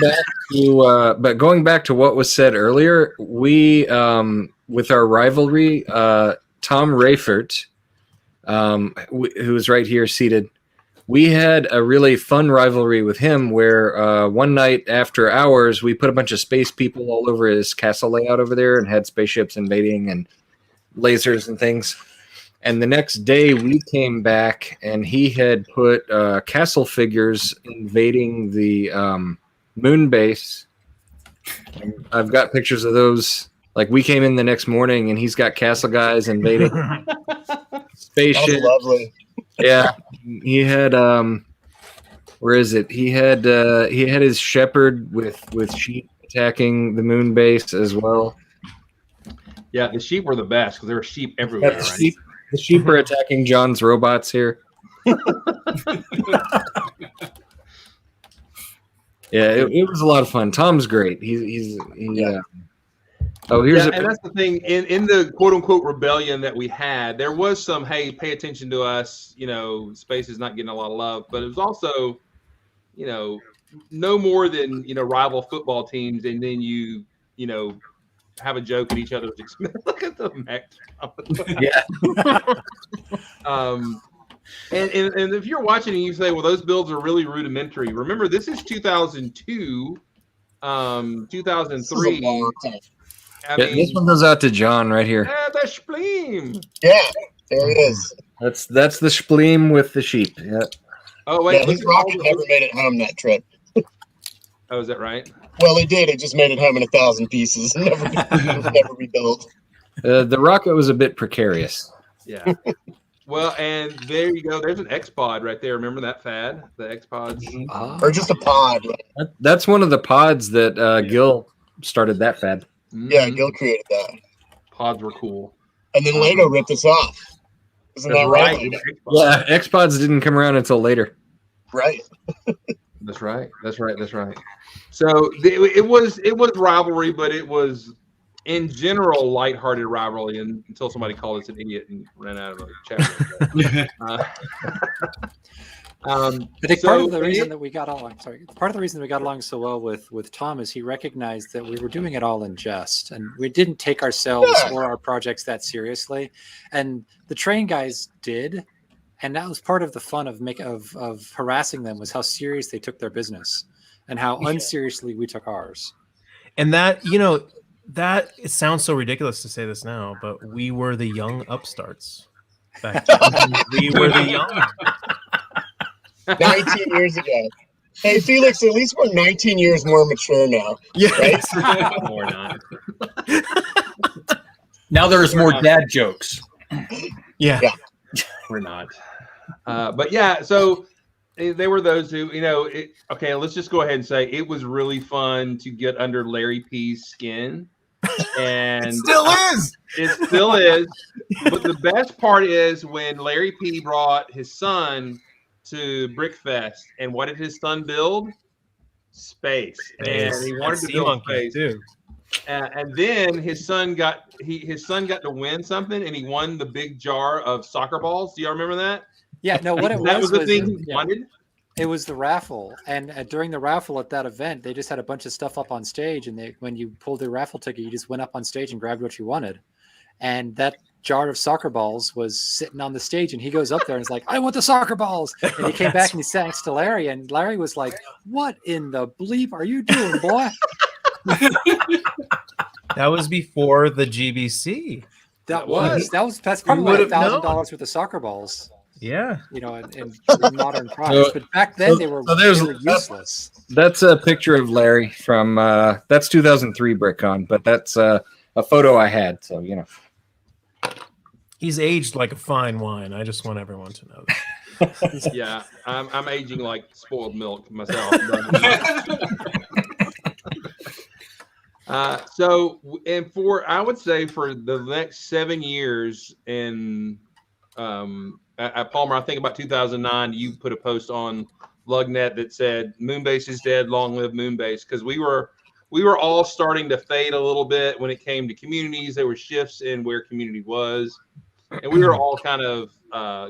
back to what was said earlier, we with our rivalry, Tom Rayford, who's right here seated, we had a really fun rivalry with him where one night after hours we put a bunch of space people all over his castle layout over there and had spaceships invading and lasers and things. And the next day we came back and he had put castle figures invading the moon base. And I've got pictures of those. Like we came in the next morning and he's got castle guys invading spaceships. That's lovely. Yeah, he had where is it? He had his shepherd with sheep attacking the moon base as well. Yeah, the sheep were the best because there were sheep everywhere. Yeah, Right? the sheep are attacking John's robots here. Yeah, it was a lot of fun. Tom's great. Oh, here's and that's the thing. In the quote unquote rebellion that we had, there was some, hey, pay attention to us. You know, space is not getting a lot of love, but it was also, you know, no more than, you know, rival football teams, and then you know, have a joke at each other's expense. Look at the mech. Yeah. And if you're watching and you say, well, those builds are really rudimentary, remember this is 2002, 2003. I mean, this one goes out to John right here. the spleen. Yeah, there it is. That's the spleen with the sheep. Yeah. Oh wait, Yeah, his rocket never made it home that trip. Oh, is that right? Well, it did. It just made it home in 1,000 pieces. It was never rebuilt. The rocket was a bit precarious. Yeah. Well, and there you go. There's an X-Pod right there. Remember that fad? The X-Pods? Or just a pod. That's one of the pods that Gil started that fad. Yeah, Gil created that. Pods were cool. And then Lego ripped us off. Isn't that right? Yeah, X-Pods didn't come around until later. Right. That's right. So it was rivalry, but it was in general lighthearted rivalry until somebody called us an idiot and ran out of a chapter. I think part of the reason that we got along, part of the reason that we got along so well with Tom is he recognized that we were doing it all in jest, and we didn't take ourselves or our projects that seriously, and the train guys did, and that was part of the fun of harassing them, was how serious they took their business and how unseriously we took ours. And that, you know, that it sounds so ridiculous to say this now, but we were the young upstarts back then. We were the young. 19 years ago. Hey, Felix, at least we're 19 years more mature now. Yes. Right? We're not. Now there's more dad jokes. Yeah. We're not. But yeah, so they were those who, you know, okay, let's just go ahead and say it was really fun to get under Larry P's skin. And It still is. It still is. But the best part is when Larry P brought his son to Brickfest, and what did his son build? Space. And he wanted to build space too. And then his son got to win something, and he won the big jar of soccer balls. Do y'all remember that? Yeah, no, what it that was the was thing he wanted. It was the raffle, and during the raffle at that event, they just had a bunch of stuff up on stage, and when you pulled the raffle ticket, you just went up on stage and grabbed what you wanted, and that jar of soccer balls was sitting on the stage, and he goes up there and is like, "I want the soccer balls," and he came back and he sat next to Larry, and Larry was like, "What in the bleep are you doing, boy?" That was before the GBC. That's probably like $1,000 worth of soccer balls. Yeah, you know, in modern products, but back then they were useless. That's a picture of Larry from that's 2003 BrickCon, but that's a photo I had, so you know. He's aged like a fine wine. I just want everyone to know that. Yeah, I'm aging like spoiled milk myself. So, and I would say for the next 7 years in at Palmer, I think about 2009, you put a post on Lugnet that said Moonbase is dead, long live Moonbase, because we were we were all starting to fade a little bit when it came to communities. There were shifts in where community was, and we were all kind of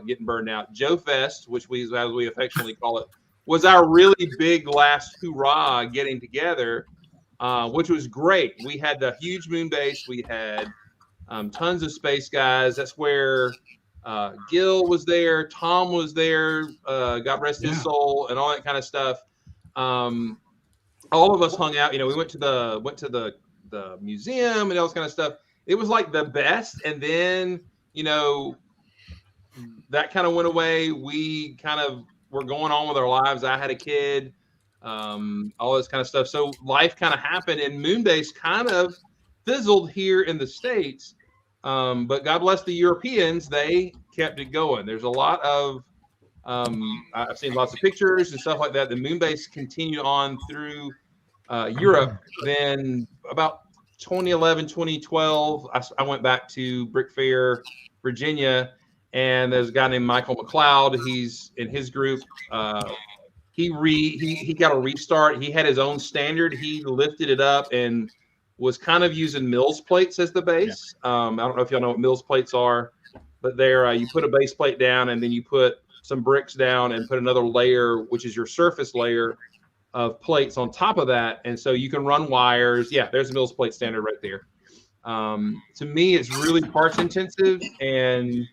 getting burned out. Joe Fest, which we, as we affectionately call it, was our really big last hurrah getting together, which was great. We had the huge Moonbase. We had tons of space guys. That's where Gil was there, Tom was there, God rest his soul, and all that kind of stuff. All of us hung out. You know, we went to the museum and all this kind of stuff. It was like the best. And then, you know, that kind of went away. We kind of were going on with our lives. I had a kid, all this kind of stuff. So life kind of happened, and Moonbase kind of fizzled here in the States. But God bless the Europeans, they kept it going. There's a lot of I've seen lots of pictures and stuff like that. The Moonbase continued on through Europe. Then about 2011, 2012, I went back to Brick Fair, Virginia, and there's a guy named Michael McLeod. He's in his group. He got a restart. He had his own standard. He lifted it up and was kind of using Mills plates as the base. I don't know if y'all know what Mills plates are, but they're you put a base plate down and then you put some bricks down and put another layer, which is your surface layer of plates on top of that. And so you can run wires. Yeah, there's a Mills plate standard right there. To me, it's really parts intensive and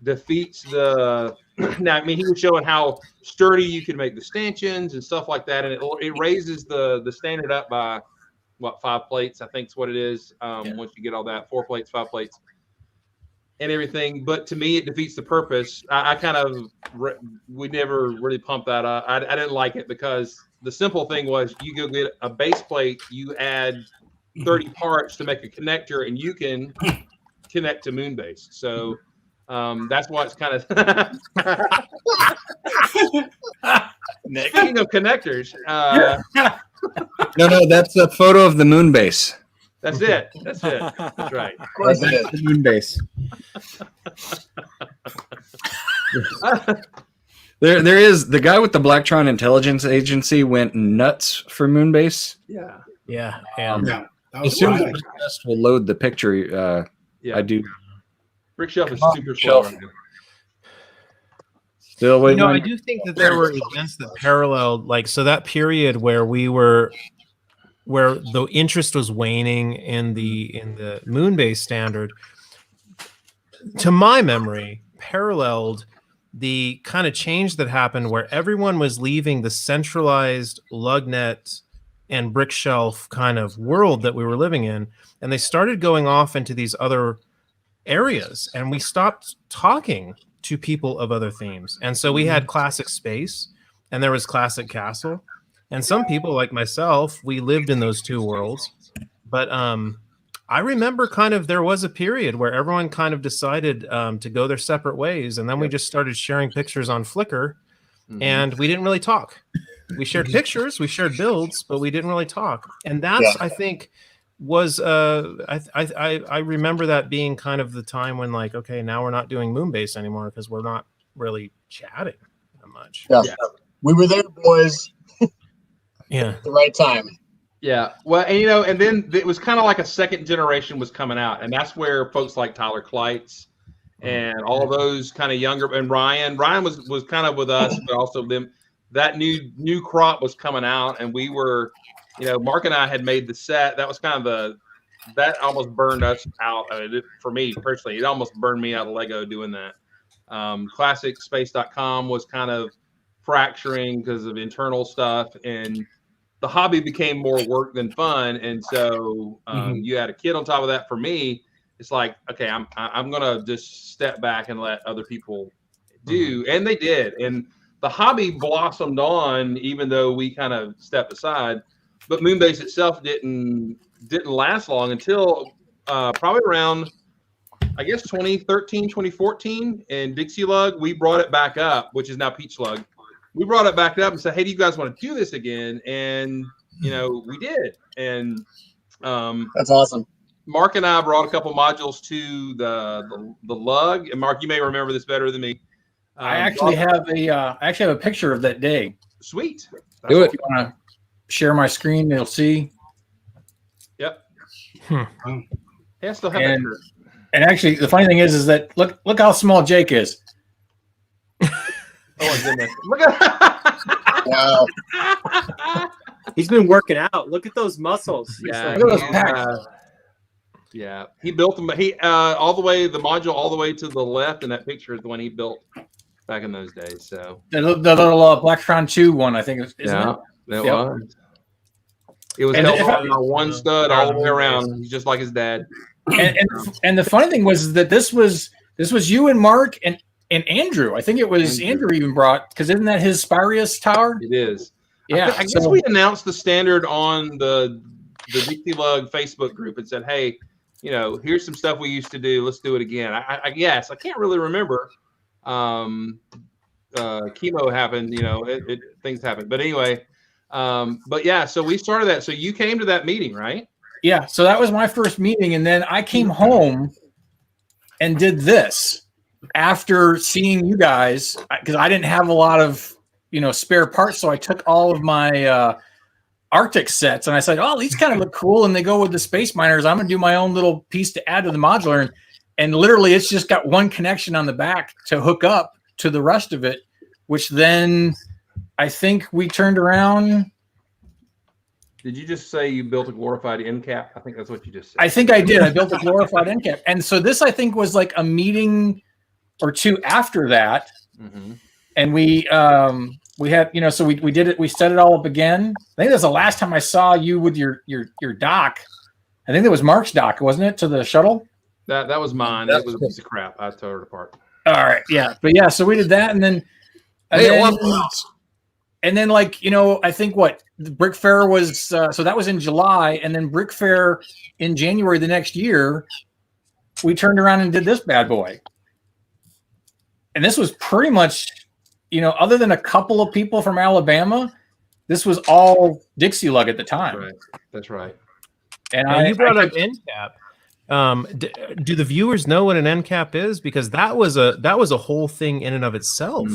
defeats the, now, I mean, he was showing how sturdy you can make the stanchions and stuff like that. And it raises the standard up by what, 5 plates, I think is what it is. Once you get all that, 4 plates, 5 plates and everything. But to me, it defeats the purpose. I kind of, we never really pumped that up. I didn't like it because the simple thing was you go get a base plate, you add 30 parts to make a connector, and you can connect to Moonbase. So that's why it's kind of speaking of connectors. No, that's a photo of the Moonbase. That's it. That's right. Of course it is. The Moonbase. There is the guy with the Blacktron Intelligence Agency went nuts for Moonbase. Yeah. Yeah. That was As soon as wild. Brickfest will load the picture, I do. Brick Shelf is super slow right now. Still You waiting. know, I do think that there were events that paralleled, like, so that period where where the interest was waning in the Moonbase Standard, to my memory, paralleled the kind of change that happened where everyone was leaving the centralized lugnet and brick shelf kind of world that we were living in, and they started going off into these other areas, and we stopped talking to people of other themes. And so we had classic space and there was classic castle, and some people like myself, we lived in those two worlds. But I remember kind of there was a period where everyone kind of decided to go their separate ways, and then we just started sharing pictures on Flickr, and we didn't really talk. We shared pictures, we shared builds, but we didn't really talk. And that's, I think, was I remember that being kind of the time when, like, okay, now we're not doing Moonbase anymore because we're not really chatting that much. Yeah. We were there, boys. Yeah. At the right time. Yeah. Well, and, you know, and then it was kind of like a second generation was coming out, and that's where folks like Tyler Kleitz and all those kind of younger, and Ryan was kind of with us, but also them, that new crop was coming out, and we were, you know, Mark and I had made the set. That was kind of that almost burned us out. For me personally, it almost burned me out of Lego doing that. ClassicSpace.com was kind of fracturing because of internal stuff, and the hobby became more work than fun. And so you had a kid on top of that. For me, it's like, okay, I'm gonna just step back and let other people do, and they did. And the hobby blossomed on, even though we kind of stepped aside. But Moonbase itself didn't last long until probably around, I guess, 2013, 2014. And Dixie Lug, we brought it back up, which is now Peach Lug. We brought it back up and said, hey, do you guys want to do this again? And, you know, we did. And that's awesome. Mark and I brought a couple modules to the Lug. And Mark, you may remember this better than me. I actually have a picture of that day. Sweet. Do it. If you want to share my screen, you'll see. Yeah, I still have that And, shirt. and actually, the funny thing is that look how small Jake is. Oh my goodness! Look at. Wow. He's been working out. Look at those muscles. Yeah, Look at those he, packs. yeah. He built them. He all the way the module all the way to the left, and that picture is the one he built back in those days. So The little Blacktron 2 one, I think, isn't yeah, it? it Yep. was. It was And held if I- on one stud all the way around. He's just like his dad. And the funny thing was that this was you and Mark and Andrew. I think it was Andrew even brought, because isn't that his Spirius tower? It is. Yeah. I guess we announced the standard on the Dixie Lug Facebook group and said, hey, here's some stuff we used to do. Let's do it again. I guess I can't really remember. Chemo happened, things happened. But anyway, but yeah, so we started that. So you came to that meeting, right? Yeah. So that was my first meeting, and then I came home and did this after seeing you guys, because I didn't have a lot of spare parts, so I took all of my Arctic sets and I said, oh, these kind of look cool, and they go with the Space Miners. I'm gonna do my own little piece to add to the modular, and literally it's just got one connection on the back to hook up to the rest of it, which then I think we turned around. Did you just say you built a glorified end cap? I think that's what you just said. I think I did. I built a glorified end cap, and so this I think was like a meeting or two after that, and we had so we did it. We set it all up again. I think that's the last time I saw you with your dock. I think that was Mark's dock, wasn't it, to the shuttle? That was mine. It was a piece of crap. I tore it apart. All right, yeah, but yeah, so we did that, and then I think what the Brick Fair was. So that was in July, and then Brick Fair in January the next year, we turned around and did this bad boy. And this was pretty much, other than a couple of people from Alabama, this was all Dixie Lug at the time. Right. That's right. And you brought up end cap. Do the viewers know what an end cap is? Because that was a whole thing in and of itself.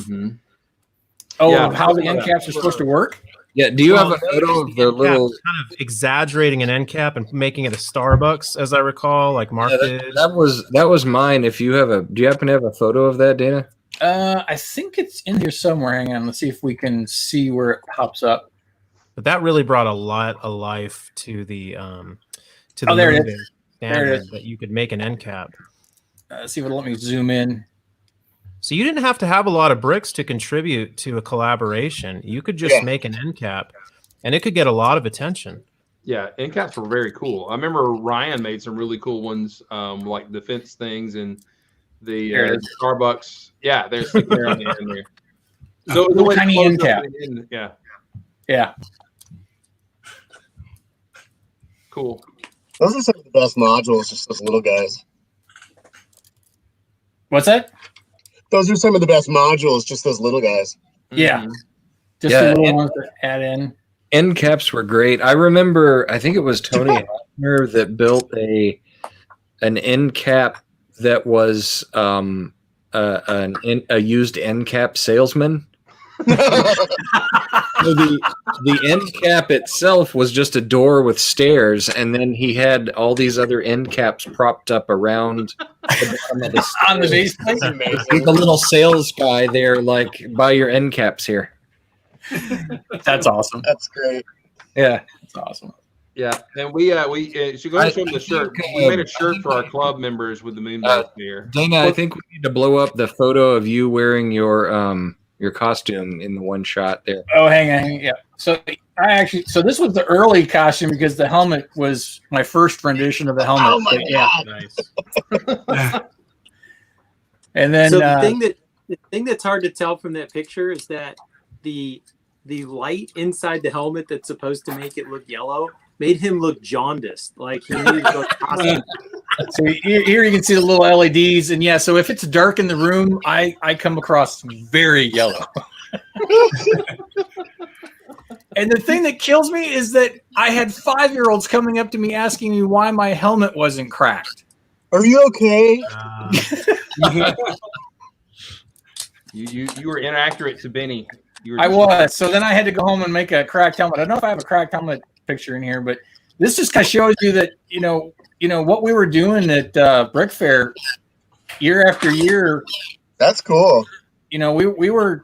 How the end caps are supposed to work? Yeah. Do you have a photo of the little kind of exaggerating an end cap and making it a Starbucks, as I recall, like Mark did? That was mine. Do you happen to have a photo of that, Dana? I think it's in here somewhere. Hang on, let's see if we can see where it pops up. But that really brought a lot of life to the there it Moonbase is. Standard, There it is. that you could make an end cap. See if it'll let me zoom in. So you didn't have to have a lot of bricks to contribute to a collaboration. You could just make an end cap, and it could get a lot of attention. Yeah, end caps were very cool. I remember Ryan made some really cool ones, like defense things and the Starbucks. Yeah, they're sticking there on the end there. So the way tiny end cap. Yeah. Cool. Those are some of the best modules, just those little guys. What's that? Those are some of the best modules, just those little guys. Yeah. Just the little ones that add in. End caps were great. I remember, I think it was Tony Hoffner that built an end cap that was a used end cap salesman. So the end cap itself was just a door with stairs, and then he had all these other end caps propped up around the bottom of the stairs. On the base plate? The little sales guy there, like, buy your end caps here. That's awesome. That's great. Yeah, that's awesome. Yeah, and we should go ahead and show them the shirt. We made a shirt for our club members with the Moonbase here. Dana, I think we need to blow up the photo of you wearing your costume in the one shot there. Oh, hang on. Yeah. So this was the early costume, because the helmet was my first rendition of the helmet. Oh my God. Nice. And then so the thing that's hard to tell from that picture is that the light inside the helmet that's supposed to make it look yellow made him look jaundiced, like he needed to go to the hospital. So here you can see the little LEDs, and yeah, so if it's dark in the room, I come across very yellow. And the thing that kills me is that I had 5-year-olds coming up to me asking me why my helmet wasn't cracked. Are you okay? You were inaccurate to Benny. I was. So then I had to go home and make a cracked helmet. I don't know if I have a cracked helmet picture in here, but this just kind of shows you that what we were doing at Brick Fair year after year. That's cool. We were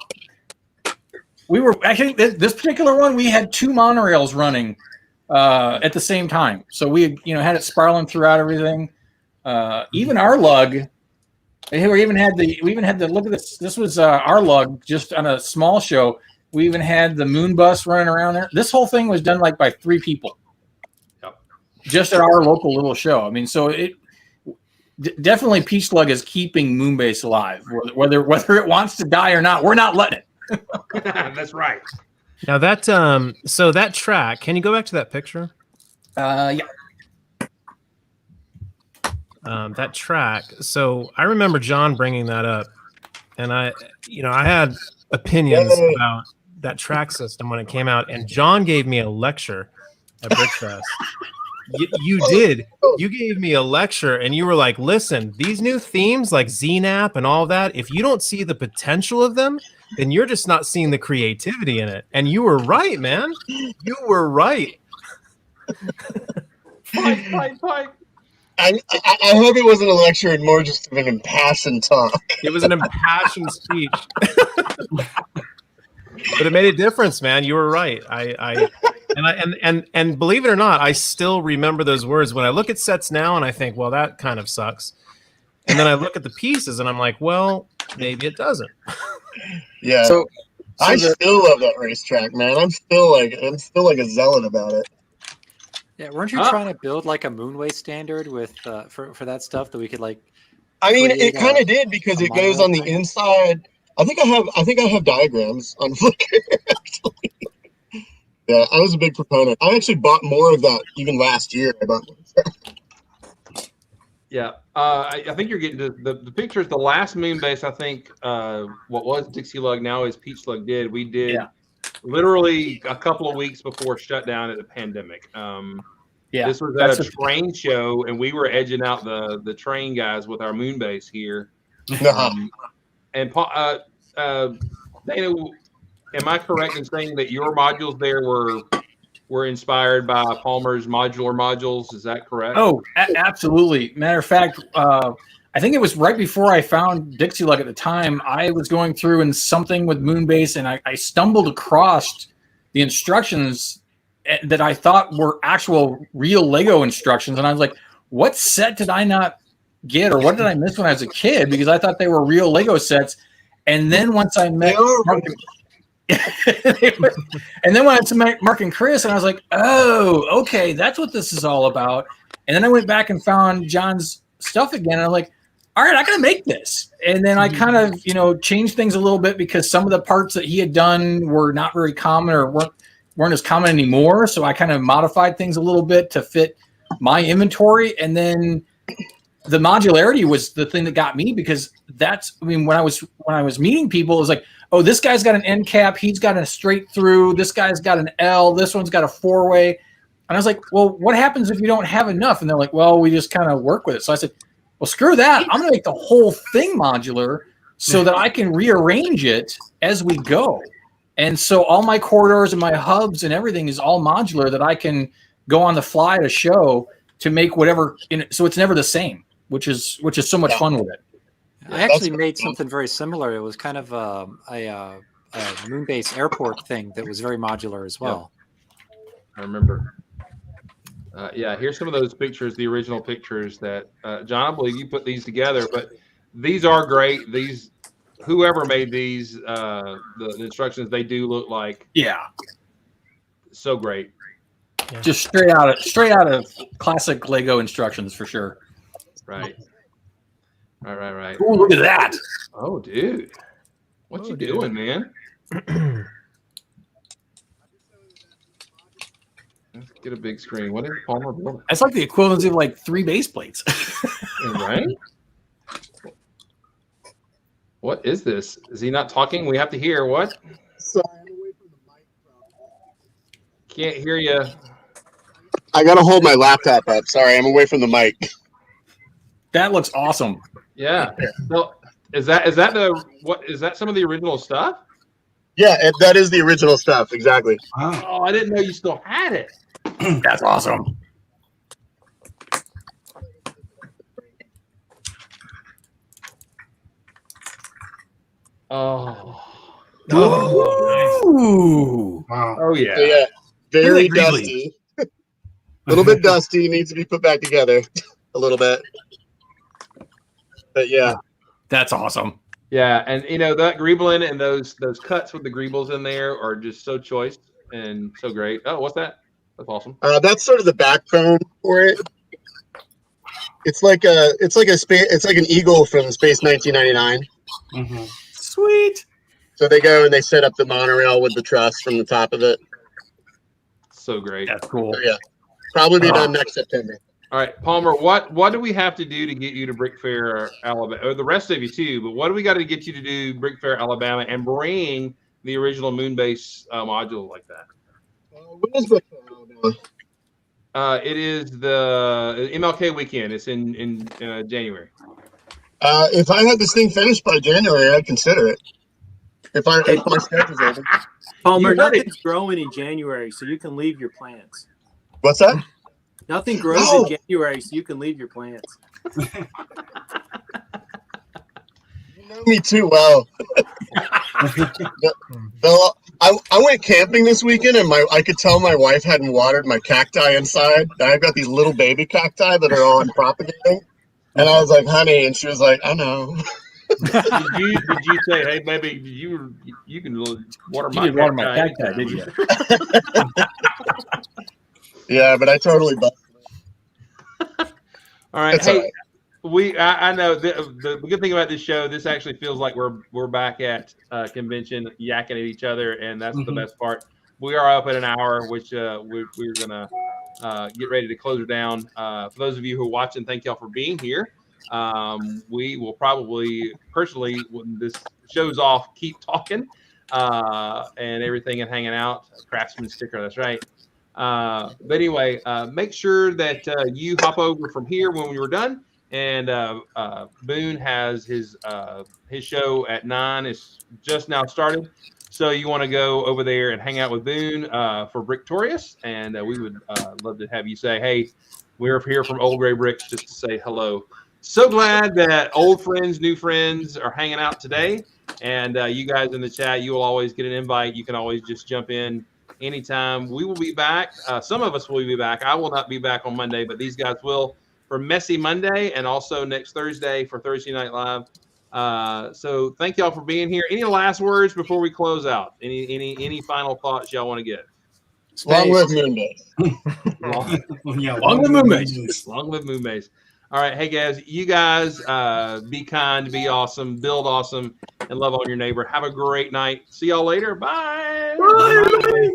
actually this particular one. We had 2 monorails running at the same time, so we had it spiraling throughout everything. Even our lug. We even had the look at this. This was our lug just on a small show. We even had the moon bus running around there. This whole thing was done by 3 people. Yep. Just at our local little show. I mean, so it definitely Peach Lug is keeping Moonbase alive, whether it wants to die or not. We're not letting it. That's right. Now that so that track, can you go back to that picture? Yeah. That track. So I remember John bringing that up, and I had opinions about that track system when it came out, and John gave me a lecture at Brickfest. You did. You gave me a lecture, and you were like, "Listen, these new themes like ZNAP and all that. If you don't see the potential of them, then you're just not seeing the creativity in it." And you were right, man. You were right. Fight. I hope it wasn't a lecture and more just of an impassioned talk. It was an impassioned speech. But it made a difference, man. You were right. And believe it or not, I still remember those words. When I look at sets now and I think, well, that kind of sucks. And then I look at the pieces and I'm like, well, maybe it doesn't. Yeah. So I still love that racetrack, man. I'm still like a zealot about it. Yeah, weren't you trying to build like a Moonbase Standard with for that stuff that we could like? I mean, it kind of did because it goes on the inside. I think I have diagrams on Flickr. Actually, yeah, I was a big proponent. I actually bought more of that even last year. Yeah, I think you're getting the pictures. The last Moonbase, I think, what was Dixie Lug now is Peach Lug did. We did literally a couple of weeks before shutdown at the pandemic. This was at a train show, and we were edging out the train guys with our Moonbase here. And Dana, am I correct in saying that your modules there were inspired by Palmer's modular modules? Is that correct? Oh, absolutely. Matter of fact, I think it was right before I found Dixie Lug at the time. I was going through in something with Moonbase, and I stumbled across the instructions that I thought were actual real Lego instructions. And I was like, what set did I not get, or what did I miss when I was a kid? Because I thought they were real Lego sets. And then once I met Mark and then when I met Mark and Chris, and I was like, oh, okay, that's what this is all about. And then I went back and found John's stuff again, and I'm like, all right, I gotta make this. And then I kind of, changed things a little bit because some of the parts that he had done were not very common or weren't as common anymore. So I kind of modified things a little bit to fit my inventory. And then the modularity was the thing that got me, because when I was meeting people, it was like, oh, this guy's got an end cap, he's got a straight through, this guy's got an L, this one's got a 4-way. And I was like, well, what happens if you don't have enough? And they're like, well, we just kind of work with it. So I said, well, screw that. I'm going to make the whole thing modular so that I can rearrange it as we go. And so all my corridors and my hubs and everything is all modular that I can go on the fly at a show to make whatever so it's never the same, which is so much fun with it. I actually made something very similar. It was kind of a Moonbase airport thing that was very modular as well. I remember. Here's some of those pictures, the original pictures that John, I believe you put these together, but these are great. Whoever made these, the instructions, they do look like so great. Yeah. Just straight out of classic Lego instructions for sure. Right. Right. Ooh, look at that. Oh, dude. What you doing, man? Let's get a big screen. What is Palmer building? That's like the equivalent of like 3 base plates. Right? What is this? Is he not talking? We have to hear. What? Sorry, I'm away from the mic. Can't hear you. I gotta hold my laptop up. Sorry, I'm away from the mic. That looks awesome. Yeah. So is that some of the original stuff? Yeah, that is the original stuff. Exactly. Oh, I didn't know you still had it. That's awesome. Oh. Ooh. Wow. Oh So, yeah. yeah, very Really? dusty. A little bit dusty. Needs to be put back together a little bit. But yeah, That's awesome. Yeah, and that greebling and those cuts with the greebles in there are just so choice and so great. Oh, what's that? That's awesome. that's sort of the backbone for it. It's like an eagle from Space 1999. Mm-hmm. Sweet. So they go and they set up the monorail with the truss from the top of it. So great. That's cool. So yeah, probably be done next September. All right, Palmer, what do we have to do to get you to Brick Fair, Alabama, or the rest of you too? But what do we got to get you to do Brick Fair, Alabama, and bring the original Moonbase module like that? When is Brick Fair, Alabama? It is the MLK weekend. It's in January. If I had this thing finished by January, I'd consider it. If my schedule's open. Palmer, You heard it. nothing's growing in January, so you can leave your plants. What's that? Nothing grows No. in January, so you can leave your plants. You know me too well. I went camping this weekend, and I could tell my wife hadn't watered my cacti inside. I've got these little baby cacti that are all propagating, and I was like, "Honey," and she was like, "I know." Did you say, "Hey, baby, you can water my You did water my cacti cacti, did you? Yeah, but I totally busted. All right. That's Hey, all right. I know the good thing about this show, this actually feels like we're back at convention yakking at each other, and that's the best part. We are up at an hour, which we're gonna get ready to close it down. For those of you who are watching, thank y'all for being here. We will probably personally, when this show's off, keep talking and everything and hanging out. Craftsman sticker, that's right. But anyway, make sure that you hop over from here when we were done. And Boone has his show at 9. It's just now started. So you want to go over there and hang out with Boone for Bricktorious. And we would love to have you say, hey, we're here from Old Gray Bricks just to say hello. So glad that old friends, new friends are hanging out today. And you guys in the chat, you will always get an invite. You can always just jump in anytime. We will be back. Some of us will be back. I will not be back on Monday, but these guys will for Messy Monday and also next Thursday for Thursday Night Live. So thank y'all for being here. Any last words before we close out? Any final thoughts y'all want to get? Long live Moonbase. Long live Moonbase. Long live Moonbase. All right. Hey, guys, you guys be kind, be awesome, build awesome, and love on your neighbor. Have a great night. See y'all later. Bye. Bye.